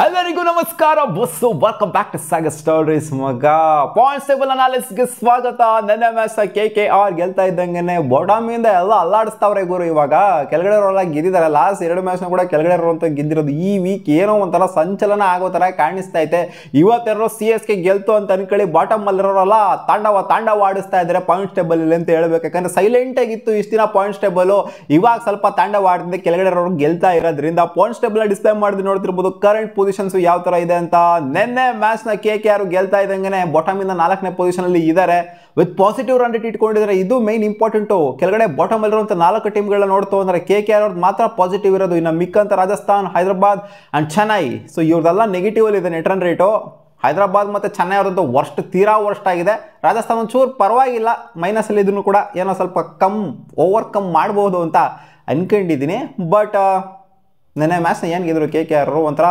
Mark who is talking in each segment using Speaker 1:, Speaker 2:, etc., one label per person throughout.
Speaker 1: ಎಲ್ಲರಿಗೂ ನಮಸ್ಕಾರ boss welcome back to Sagar stories ಮಗ ಪಾಯಿಂಟ್ಸ್ ಟೇಬಲ್ ಅನಾಲಿಸಿಸ್ಗೆ ಸ್ವಾಗತ. ನೆನ್ನೆ ಮ್ಯಾಚ್ KKR ಗೆಲ್ತಾ ಇದ್ದಂಗೆ ಬಾಟಮಿಂದ ಎಲ್ಲ ಅಲ್ಲಾಡಿಸ್ತಾವ್ರೆ ಗುರು. ಇವಾಗ ಕೆಳಗಡೆ ಇರೋಲ್ಲ ಗೆದ್ದಿದ್ದಾರೆ. ಲಾಸ್ಟ್ 2 ಮ್ಯಾಚ್ನ ಕೂಡ ಕೆಳಗಡೆ ಇರುವಂತ ಗೆದ್ದಿರೋದು. ಈ ವೀಕ್ ಏನೋ ಒಂಥರ ಸಂಚಲನ ಆಗೋ ತರ ಕಾಣಿಸ್ತಾ ಐತೆ. ಇವತ್ತೆರಡು CSK ಗೆಲ್ತು ಅಂತ ಅನ್ಕೊಳ್ಳಿ, ಬಾಟಮ್ ಅಲ್ಲಿರೋರಲ್ಲ ತಾಂಡವ ಆಡಿಸ್ತಾ ಇದ್ದಾರೆ ಪಾಯಿಂಟ್ಸ್ ಟೇಬಲ್ ಇಲ್ಲಿ ಅಂತ ಹೇಳ್ಬೇಕು. ಯಾಕಂದ್ರೆ ಸೈಲೆಂಟ್ ಆಗಿತ್ತು ಇಷ್ಟು ದಿನ ಪಾಯಿಂಟ್ಸ್ ಟೇಬಲ್, ಇವಾಗ ಸ್ವಲ್ಪ ತಾಂಡವ ಆಡ್ತಿದೆ. ಕೆಳಗಡೆ ಇರೋರು ಗೆಲ್ತಾ ಇರೋದ್ರಿಂದ ಪಾಯಿಂಟ್ಸ್ ಟೇಬಲ್ ಡಿಸ್ಪ್ಲೇ ಮಾಡಿ ನೋಡ್ತಿರ್ಬೋದು ಕರೆಂಟ್ ಪೊಸಿಷನ್ಸ್ ಯಾವ ತರ ಇದೆ ಅಂತ. ನೆನ್ನೆ ಮ್ಯಾಚ್ ನ KKR ಗೆಲ್ತಾ ಇದ್ದಂಗೆ ಬಾಟಮ್ ಇಂದ 4ನೇ ಪೊಸಿಷನ್ ಅಲ್ಲಿ ಇದ್ದಾರೆ ವಿತ್ ಪಾಸಿಟಿವ್ ರನ್ ರೇಟ್ ಇಟ್ಕೊಂಡಿದ್ದಾರೆ. ಇದು ಮೈನ್ ಇಂಪಾರ್ಟೆಂಟ್. ಕೆಳಗಡೆ ಬಾಟಮ್ ಅಲ್ಲಿರುವಂತ 4 ಟೀಮ್ಗಳನ್ನ ನೋಡ್ತು ಅಂದ್ರೆ KKR ಅವ್ರದ್ದು ಮಾತ್ರ ಪಾಸಿಟಿವ್ ಇರೋದು. ಇನ್ನು ಮಿಕ್ಕಂತ ರಾಜಸ್ಥಾನ್, ಹೈದರಾಬಾದ್ ಅಂಡ್ ಚೆನ್ನೈ, ಸೊ ಇವ್ರದೆಲ್ಲ ನೆಗೆಟಿವ್ ಅಲ್ಲಿ ಇದೆ ನೆಟ್ ರನ್ ರೇಟು. ಹೈದರಾಬಾದ್ ಮತ್ತು ಚೆನ್ನೈ ಅವ್ರದ್ದು ತೀರಾ ವರ್ಸ್ಟ್ ಆಗಿದೆ. ರಾಜಸ್ಥಾನ್ ಒಂಚೂರು ಪರವಾಗಿಲ್ಲ, ಮೈನಸ್ ಅಲ್ಲಿ ಇದನ್ನು ಕೂಡ ಏನೋ ಸ್ವಲ್ಪ ಓವರ್ಕಮ್ ಮಾಡ್ಬೋದು ಅಂತ ಅನ್ಕೊಂಡಿದ್ದೀನಿ. ಬಟ್ ನೆನ್ನೆ ಮ್ಯಾಚ್ನ ಏನು ಗೆದ್ರು KKR ಒಂಥರ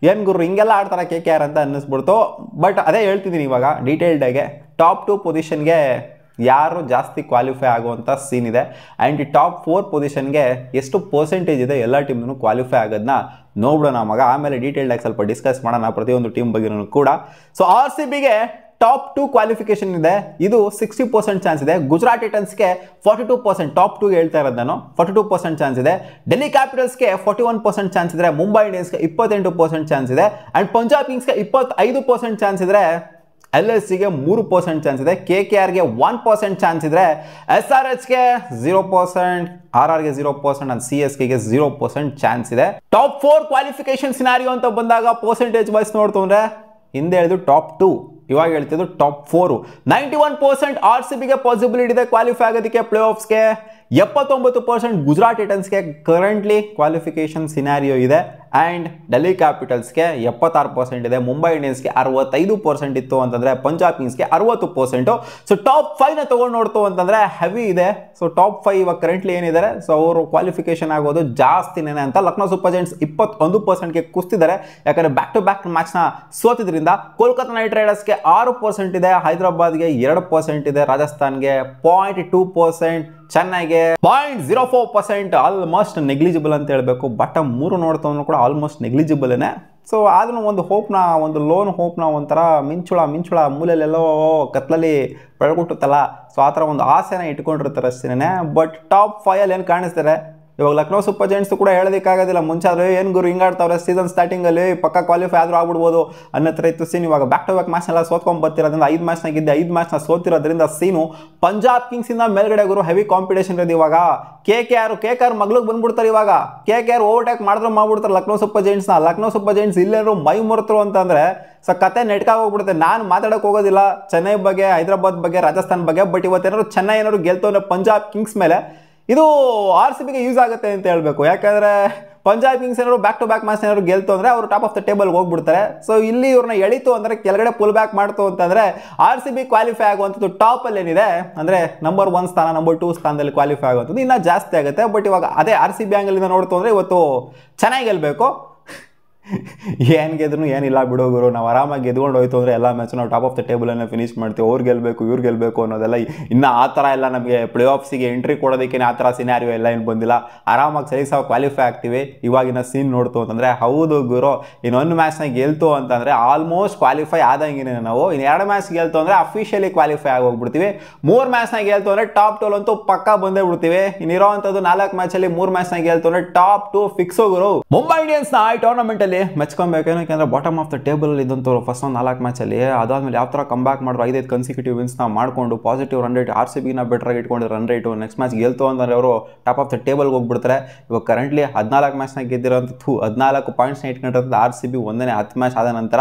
Speaker 1: ಏನು ಗುರು ಹಿಂಗೆಲ್ಲ ಆಡ್ತಾರೆ KKR ಅಂತ ಅನ್ನಿಸ್ಬಿಡ್ತು. ಬಟ್ ಅದೇ ಹೇಳ್ತಿದ್ದೀನಿ ಇವಾಗ ಡೀಟೇಲ್ಡಾಗೆ. ಟಾಪ್ 2 ಪೊಸಿಷನ್ಗೆ ಯಾರು ಜಾಸ್ತಿ ಕ್ವಾಲಿಫೈ ಆಗುವಂಥ ಸೀನ್ ಇದೆ. ಆ್ಯಂಡ್ ಈ ಟಾಪ್ 4 ಪೊಸಿಷನ್ಗೆ ಎಷ್ಟು ಪರ್ಸೆಂಟೇಜ್ ಇದೆ ಎಲ್ಲ ಟೀಮ್ನೂ ಕ್ವಾಲಿಫೈ ಆಗೋದನ್ನ ನೋಡೋಣ ಮಗ. ಆಮೇಲೆ ಡೀಟೇಲ್ಡಾಗಿ ಸ್ವಲ್ಪ ಡಿಸ್ಕಸ್ ಮಾಡೋಣ ಪ್ರತಿಯೊಂದು ಟೀಮ್ ಬಗ್ಗೆನೂ ಕೂಡ. ಸೊ RCBಗೆ ಟಾಪ್ 2 ಕ್ವಾಲಿಫಿಕೇಶನ್ ಇದೆ. ಇದು 60% ಚಾನ್ಸ್ ಇದೆ. ಗುಜರಾತ್ ಟೈಟನ್ಸ್ಗೆ 42%, ಟಾಪ್ 2ಗೆ ಹೇಳ್ತಾ ಇರೋದು ನಾನು, 42% ಚಾನ್ಸ್ ಇದೆ. ಡೆಲ್ಲಿ ಕ್ಯಾಪಿಟಲ್ಸ್ಗೆ 41% ಚಾನ್ಸ್ ಇದೆ. ಮುಂಬೈ ಇಂಡಿಯನ್ಸ್ಗೆ 28% ಚಾನ್ಸ್ ಇದೆ. ಆ್ಯಂಡ್ ಪಂಜಾಬ್ ಕಿಂಗ್ಸ್ಗೆ 25% ಚಾನ್ಸ್ ಇದ್ರೆ, LSGಗೆ 3% ಚಾನ್ಸ್ ಇದೆ. KKRಗೆ 1% ಚಾನ್ಸ್ ಇದ್ರೆ, SRHಗೆ 0%, RRಗೆ 0% ಅಂಡ್ CSKಗೆ 0% ಚಾನ್ಸ್ ಇದೆ. ಟಾಪ್ 4 ಕ್ವಾಲಿಫಿಕೇಶನ್ ಸಿನಾರಿಯೋ ಅಂತ ಬಂದಾಗ ಪರ್ಸೆಂಟೇಜ್ ವೈಸ್ ನೋಡ್ತು ಅಂದ್ರೆ ಹಿಂದೆ ಹೇಳಿದ್ದು ಟಾಪ್ 2, ಇವಾಗ ಹೇಳ್ತಿದ್ದು ಟಾಪ್ 4. 91% RCBಗೆ ಪಾಸಿಬಿಲಿಟಿ ಇದೆ ಕ್ವಾಲಿಫೈ ಆಗೋದಕ್ಕೆ ಪ್ಲೇ ಆಫ್ಸ್ಗೆ. 79% ಗುಜರಾತ್ ಟೈಟನ್ಸ್ಗೆ ಕರೆಂಟ್ಲಿ ಕ್ವಾಲಿಫಿಕೇಶನ್ ಸಿನಾರಿಯೋ ಇದೆ. ಆ್ಯಂಡ್ ಡೆಲ್ಲಿ ಕ್ಯಾಪಿಟಲ್ಸ್ಗೆ 76% ಇದೆ. ಮುಂಬೈ ಇಂಡಿಯನ್ಸ್ಗೆ 65% ಇತ್ತು ಅಂತಂದರೆ, ಪಂಜಾಬ್ ಕಿಂಗ್ಸ್ಗೆ 60%. ಸೊ ಟಾಪ್ 5ನ ತೊಗೊಂಡು ನೋಡ್ತು ಅಂತಂದರೆ ಹೆವಿ ಇದೆ. ಸೊ ಟಾಪ್ 5 ಇವಾಗ ಕರೆಂಟ್ಲಿ ಏನಿದ್ದಾರೆ, ಸೊ ಅವರು ಕ್ವಾಲಿಫಿಕೇಶನ್ ಆಗೋದು ಜಾಸ್ತಿನೇ ಅಂತ. ಲಕ್ನೋ ಸೂಪರ್ ಜೈಂಟ್ಸ್ 21%ಗೆ ಕುಸ್ತಿದ್ದಾರೆ, ಯಾಕಂದರೆ ಬ್ಯಾಕ್ ಟು ಬ್ಯಾಕ್ ಮ್ಯಾಚ್ನ ಸೋತಿದ್ರಿಂದ. ಕೋಲ್ಕತ್ತಾ ನೈಟ್ ರೈಡರ್ಸ್ಗೆ 6% ಇದೆ. ಹೈದರಾಬಾದ್ಗೆ 2% ಇದೆ. ರಾಜಸ್ಥಾನ್ಗೆ 0.2%, ಚೆನ್ನೈಗೆ 0.04%, ಆಲ್ಮೋಸ್ಟ್ ನೆಗ್ಲಿಜಿಬಲ್ ಅಂತ ಹೇಳಬೇಕು. ಬಾಟಮ್ 3 ನೋಡ್ತವನು ಕೂಡ ಆಲ್ಮೋಸ್ಟ್ ನೆಗ್ಲಿಜಿಬಲ್ನೇ. ಸೊ ಆದ್ರೂ ಒಂದು ಲೋನ್ ಹೋಪ್ನ ಒಂಥರ ಮಿಂಚುಳ ಮೂಲೆಯಲ್ಲೆಲ್ಲೋ ಕತ್ಲಲ್ಲಿ ಬೆಳಗುಟ್ಟುತ್ತಲ್ಲ, ಸೊ ಆ ಥರ ಒಂದು ಆಸೆನ ಇಟ್ಕೊಂಡಿರ್ತಾರೆ ಅಷ್ಟೇನೆ. ಬಟ್ ಟಾಪ್ 5 ಏನು ಕಾಣಿಸ್ತಾರೆ ಇವಾಗ ಲಕ್ನೋ ಸೂಪರ್ ಜೈಂಟ್ಸ್ ಕೂಡ ಹೇಳೋದಕ್ಕಾಗೋದಿಲ್ಲ. ಮುಂಚೆ ಆದರೆ ಏನು ಗುರು ಹಿಂಗಾಡ್ತಾವ್ರೆ ಸೀಸನ್ ಸ್ಟಾರ್ಟಿಂಗಲ್ಲಿ ಪಕ್ಕ ಕ್ವಾಲಿಫೈ ಆದರೂ ಆಗ್ಬಿಡ್ಬೋದು ಅನ್ನೋ ಥರ ಇತ್ತು ಸೀನ್. ಇವಾಗ ಬ್ಯಾಕ್ ಟು ಬ್ಯಾಕ್ ಮ್ಯಾಚ್ನೆಲ್ಲ ಸೋತ್ಕೊಂಡು ಬರ್ತಿರೋದ್ರಿಂದ 5 ಮ್ಯಾಚ್ನ ಗೆದ್ದೆ, 5 ಮ್ಯಾಚ್ನ ಸೋತಿರೋದ್ರಿಂದ ಸೀನು ಪಂಜಾಬ್ ಕಿಂಗ್ಸಿಂದ ಮೇಲ್ಗಡೆ ಗುರು ಹೆವಿ ಕಾಂಪಿಟೇಷನ್ ಇರೋದು. ಇವಾಗ KKR ಮಗ್ಳಿಗೆ ಬಂದ್ಬಿಡ್ತಾರೆ. ಇವಾಗ KKR ಓವರ್ಟೇಕ್ ಮಾಡ್ಬಿಡ್ತಾರೆ ಲಕ್ನೋ ಸೂಪರ್ ಜೈಂಟ್ಸ್ನ. ಲಕ್ನೋ ಸೂಪರ್ ಜೈಂಟ್ಸ್ ಇಲ್ಲೇನೋ ಮೈ ಮುರ್ತರು ಅಂತಂದರೆ ಸೊ ಕತೆ ನೆಟ್ಕಾಗಿ ಹೋಗ್ಬಿಡುತ್ತೆ. ನಾನು ಮಾತಾಡೋಕೆ ಹೋಗೋದಿಲ್ಲ ಚೆನ್ನೈ ಬಗ್ಗೆ, ಹೈದರಾಬಾದ್ ಬಗ್ಗೆ, ರಾಜಸ್ಥಾನ್ ಬಗ್ಗೆ. ಬಟ್ ಇವತ್ತೇನಾದ್ರು ಚೆನ್ನೈ ಏನಾದ್ರು ಗೆಲ್ತವ್ರೆ ಪಂಜಾಬ್ ಕಿಂಗ್ಸ್ ಮೇಲೆ, ಇದು RCBಗೆ ಯೂಸ್ ಆಗುತ್ತೆ ಅಂತ ಹೇಳಬೇಕು. ಯಾಕಂದರೆ ಪಂಜಾಬ್ ಕಿಂಗ್ಸ್ ಏನಾದ್ರು ಬ್ಯಾಕ್ ಟು ಬ್ಯಾಕ್ ಮ್ಯಾಚ್ ಏನಾದ್ರು ಗೆಲ್ತು ಅಂದರೆ ಅವರು ಟಾಪ್ ಆಫ್ ದ ಟೇಬಲ್ಗೆ ಹೋಗ್ಬಿಡ್ತಾರೆ. ಸೊ ಇಲ್ಲಿ ಇವ್ರನ್ನ ಎಳಿತು ಅಂದರೆ ಕೆಳಗಡೆ ಪುಲ್ ಬ್ಯಾಕ್ ಮಾಡ್ತು ಅಂತಂದರೆ RCB ಕ್ವಾಲಿಫೈ ಆಗುವಂಥದ್ದು ಟಾಪಲ್ಲಿ ಏನಿದೆ ಅಂದರೆ ನಂಬರ್ 1 ಸ್ಥಾನ, ನಂಬರ್ 2 ಸ್ಥಾನದಲ್ಲಿ ಕ್ವಾಲಿಫೈ ಆಗುವಂಥದ್ದು ಇನ್ನೂ ಜಾಸ್ತಿ ಆಗುತ್ತೆ. ಬಟ್ ಇವಾಗ ಅದೇ RCB ಆ್ಯಂಗಲಿಂದ ನೋಡ್ತು ಅಂದರೆ ಇವತ್ತು ಚೆನ್ನಾಗಿ ಗೆಲ್ಲಬೇಕು. ಏನು ಗೆದ್ರು ಏನಿಲ್ಲ ಬಿಡೋ ಗುರು, ನಾವು ಆರಾಮಾಗಿ ಗೆದ್ಕೊಂಡು ಹೋಯ್ತು ಅಂದರೆ ಎಲ್ಲ ಮ್ಯಾಚ್ ನಾವು ಟಾಪ್ ಆಫ್ ದ ಟೇಬಲನ್ನು ಫಿನಿಶ್ ಮಾಡ್ತೀವಿ. ಅವ್ರು ಗೆಲ್ಲಬೇಕು ಇವ್ರು ಗೆಲ್ಲಬೇಕು ಅನ್ನೋದೆಲ್ಲ ಇನ್ನು ಆ ಥರ ಎಲ್ಲ ನಮಗೆ ಪ್ಲೇ ಆಫ್ಸಿಗೆ ಎಂಟ್ರಿ ಕೊಡೋದಕ್ಕೆ ಆ ಥರ ಸಿನಾರಿಯೋ ಎಲ್ಲ ಏನು ಬಂದಿಲ್ಲ. ಆರಾಮಾಗಿ ಸರಿಸಾಗಿ ಕ್ವಾಲಿಫೈ ಆಗ್ತೀವಿ. ಇವಾಗಿನ ಸೀನ್ ನೋಡ್ತು ಅಂತಂದರೆ ಹೌದು ಗುರು, ಇನ್ನೊಂದು ಮ್ಯಾಚ್ನ ಗೆಲ್ತು ಅಂತಂದರೆ ಆಲ್ಮೋಸ್ಟ್ ಕ್ವಾಲಿಫೈ ಆದಂಗೆ ನಾವು. ಇನ್ನು 2 ಮ್ಯಾಚ್ ಗೆಲ್ತು ಅಂದರೆ ಅಫಿಷಿಯಲಿ ಕ್ವಾಲಿಫೈ ಆಗೋಗ್ಬಿಡ್ತೀವಿ. 3 ಮ್ಯಾಚ್ನ ಗೆಲ್ತು ಅಂದರೆ ಟಾಪ್ 2 ಅಂತೂ ಪಕ್ಕ ಬಂದೇ ಬಿಡ್ತೀವಿ. ಇನ್ನಿರೋವಂಥದ್ದು 4 ಮ್ಯಾಚಲ್ಲಿ 3 ಮ್ಯಾಚ್ನ ಗೆಲ್ತು ಅಂದರೆ ಟಾಪ್ 2 ಫಿಕ್ಸು ಗುರು. ಮುಂಬೈ ಇಂಡಿಯನ್ಸ್ನ ಈ ಟೂರ್ನಮೆಂಟಲ್ಲಿ ಮೆಚ್ಕೊಬೇಕೇನು, ಯಾಕೆಂದರೆ ಬಾಟಮ್ ಆಫ್ ದ ಟೇಬಲ್ ಇದ್ದಂಥವ್ರು ಫಸ್ಟ್ ಒಂದು 4 ಮ್ಯಾಚಲ್ಲಿ. ಅದಾದಮೇಲೆ ಯಾವ ಥರ ಕಮ್ ಬ್ಯಾಕ್ ಮಾಡಿದ್ರು 5 ಕನ್ಸಿಕ್ಯೂಟಿವ್ ವಿನ್ಸ್ನ ಮಾಡಿಕೊಂಡು ಪಾಸಿಟಿವ್ ರನ್ ರೇಟ್ RCBನ ಬೆಟ್ರಾಗಿ ಇಟ್ಕೊಂಡಿರೋ ರನ್ ರೇಟು. ನೆಕ್ಸ್ಟ್ ಮ್ಯಾಚ್ ಗೆಲ್ತು ಅಂದರೆ ಅವರು ಟಾಪ್ ಆಫ್ ದ ಟೇಬಲ್ಗೆ ಹೋಗ್ಬಿಡ್ತಾರೆ. ಇವಾಗ ಕರೆಂಟ್ಲಿ 14 ಮ್ಯಾಚ್ನ ಗೆದ್ದಿರೋಂಥದ್ದು 14 ಪಾಯಿಂಟ್ಸ್ನ ಇಟ್ಕೊಂಡಿರೋದು RCB ಒಂದನೇ 10 ಮ್ಯಾಚ್ ಆದ ನಂತರ.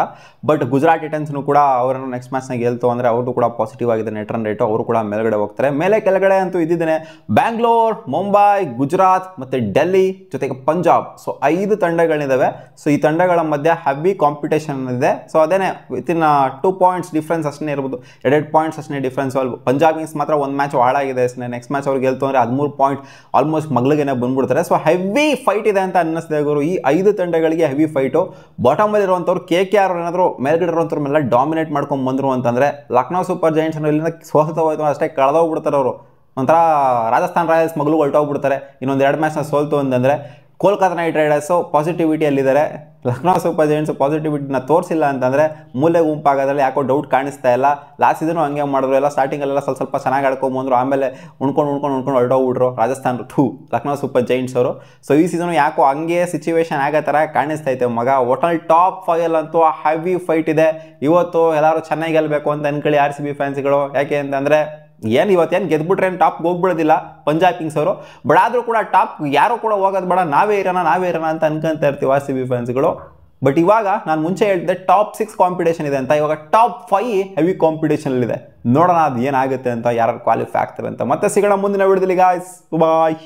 Speaker 1: ಬಟ್ ಗುಜರಾತ್ ಟೈಟನ್ಸ್ನು ಕೂಡ ಅವರನ್ನು ನೆಕ್ಸ್ಟ್ ಮ್ಯಾಚ್ನ ಗೆಲ್ತು ಅಂದರೆ ಅವ್ರದ್ದು ಕೂಡ ಪಾಸಿಟಿವ್ ಆಗಿದೆ ನೆಟ್ ರನ್ ರೇಟು. ಅವರು ಕೂಡ ಮೇಲ್ಗಡೆ ಹೋಗ್ತಾರೆ. ಮೇಲೆ ಕೆಳಗಡೆ ಅಂತೂ ಇದ್ದಿದ್ದೇನೆ ಬ್ಯಾಂಗ್ಳೂರ್, ಮುಂಬೈ, ಗುಜರಾತ್ ಮತ್ತು ಡೆಲ್ಲಿ ಜೊತೆಗೆ ಪಂಜಾಬ್. ಸೊ 5 ತಂಡಗಳಿದ್ದಾವೆ. ಸೊ ಈ ತಂಡಗಳ ಮಧ್ಯೆ ಹೆವಿ ಕಾಂಪಿಟೇಷನ್ ಇದೆ. ಸೊ ಅದೇನೆ ವಿತಿನ್ 2 ಪಾಯಿಂಟ್ಸ್ ಡಿಫ್ರೆನ್ಸ್ ಅಷ್ಟೇ ಇರ್ಬೋದು, 2 ಪಾಯಿಂಟ್ಸ್ ಅಷ್ಟೇ ಡಿಫ್ರೆನ್ಸ್. ಪಂಜಾಬ್ ಕಿಂಗ್ಸ್ ಮಾತ್ರ 1 ಮ್ಯಾಚ್ ಹಾಳಾಗಿದೆ. ನೆಕ್ಸ್ಟ್ ಮ್ಯಾಚ್ ಅವ್ರು ಗೆಲ್ತು ಅಂದರೆ 13 ಪಾಯಿಂಟ್ ಆಲ್ಮೋಸ್ಟ್ ಮಗ್ಳಿಗೇನೆ ಬಂದ್ಬಿಡ್ತಾರೆ. ಸೊ ಹೆವಿ ಫೈಟ್ ಇದೆ ಅಂತ ಅನ್ನಿಸ್ದೆ ಗುರು. ಈ 5 ತಂಡಗಳಿಗೆ ಹೆವಿ ಫೈಟು. ಬಾಟಮಲ್ಲಿ ಇರುವಂಥವ್ರು KKR ಏನಾದರೂ ಮೇಲ್ಗಡೆ ಇರುವಂಥವ್ರ ಮೇಲೆ ಡಾಮಿನೇಟ್ ಮಾಡ್ಕೊಂಡು ಬಂದರು ಅಂತಂದರೆ ಲಕ್ನೋ ಸೂಪರ್ ಜೈಂಟ್ಸ್ ಇಲ್ಲಿಂದ ಸೋಲ್ತಾ ಹೋಯ್ತು ಅಷ್ಟೇ ಕಳೆದೋಗ್ಬಿಡ್ತಾರೆ ಅವರು. ಒಂಥರ ರಾಜಸ್ಥಾನ್ ರಾಯಲ್ಸ್ ಮಗಳು ಹೊರಟೋಗ್ಬಿಡ್ತಾರೆ. ಇನ್ನೊಂದು 2 ಮ್ಯಾಚ್ನ ಸೋಲ್ತು ಅಂತಂದರೆ ಕೋಲ್ಕತ್ತಾ ನೈಟ್ ರೈಡರ್ಸು ಪಾಸಿಟಿವಿಟಿಯಲ್ಲಿದ್ದಾರೆ. ಲಕ್ನೋ ಸೂಪರ್ ಜೈಂಟ್ಸು ಪಾಸಿಟಿವಿಟಿನ ತೋರಿಸಿಲ್ಲ ಅಂತಂದರೆ ಮೂಲೆ ಗುಂಪಾಗೋದ್ರಲ್ಲಿ ಯಾಕೋ ಡೌಟ್ ಕಾಣಿಸ್ತಾ ಇಲ್ಲ. ಲಾಸ್ಟ್ ಸೀಸನು ಹಂಗೆ ಮಾಡಿದ್ರು, ಎಲ್ಲ ಸ್ಟಾರ್ಟಿಂಗಲ್ಲೆಲ್ಲ ಸ್ವಲ್ಪ ಚೆನ್ನಾಗಿ ಆಡ್ಕೊಂಬಂದ್ರು, ಆಮೇಲೆ ಉಣ್ಕೊಂಡು ಹೊರಟೋಗ್ಬಿಟ್ರು ರಾಜಸ್ಥಾನ್ ಲಕ್ನೋ ಸೂಪರ್ ಜೈಂಟ್ಸ್ ಅವರು. ಸೊ ಈ ಸೀಸನು ಯಾಕೋ ಹಂಗೆ ಸಿಚುವೇಶನ್ ಆಗೋ ಥರ ಕಾಣಿಸ್ತೈತೆ ಮಗ. ಒಟ್ನಲ್ಲಿ ಟಾಪ್ 5 ಅಂತೂ ಹೆವಿ ಫೈಟ್ ಇದೆ ಇವತ್ತು. ಎಲ್ಲರೂ ಚೆನ್ನಾಗಿ ಗೆಲ್ಲಬೇಕು ಅಂತ ಅನ್ಕೊಳ್ಳಿ RCB ಫ್ಯಾನ್ಸ್ಗಳು. ಯಾಕೆ ಅಂತಂದರೆ ಇವತ್ತೇನು ಗೆದ್ಬಿಟ್ರೆ ಟಾಪ್ಗೆ ಹೋಗ್ಬಿಡೋದಿಲ್ಲ ಪಂಜಾಬ್ ಕಿಂಗ್ಸ್ ಅವರು. ಬಟ್ ಆದರೂ ಕೂಡ ಟಾಪ್ ಯಾರು ಕೂಡ ಹೋಗೋದು ಬೇಡ, ನಾವೇ ಇರೋಣ ಅಂತ ಅನ್ಕೊಂತ ಇರ್ತೀವಿ RCB ಫ್ಯಾನ್ಸ್ಗಳು. ಬಟ್ ಇವಾಗ ನಾನು ಮುಂಚೆ ಹೇಳ್ತಿದ್ದೆ ಟಾಪ್ 6 ಕಾಂಪಿಟೇಷನ್ ಇದೆ ಅಂತ. ಇವಾಗ ಟಾಪ್ 5 ಹೆವಿ ಕಾಂಪಿಟೇಷನ್ ಇದೆ. ನೋಡೋಣ ಅದು ಏನಾಗುತ್ತೆ ಅಂತ, ಯಾರು ಕ್ವಾಲಿಫೈ ಆಗ್ತಾರೆ ಅಂತ. ಮತ್ತೆ ಸಿಗೋಣ ಮುಂದಿನ ವಿಡಿಯೋದಲ್ಲಿ ಗಾಯ್ಸ್. ಬಾಯ್.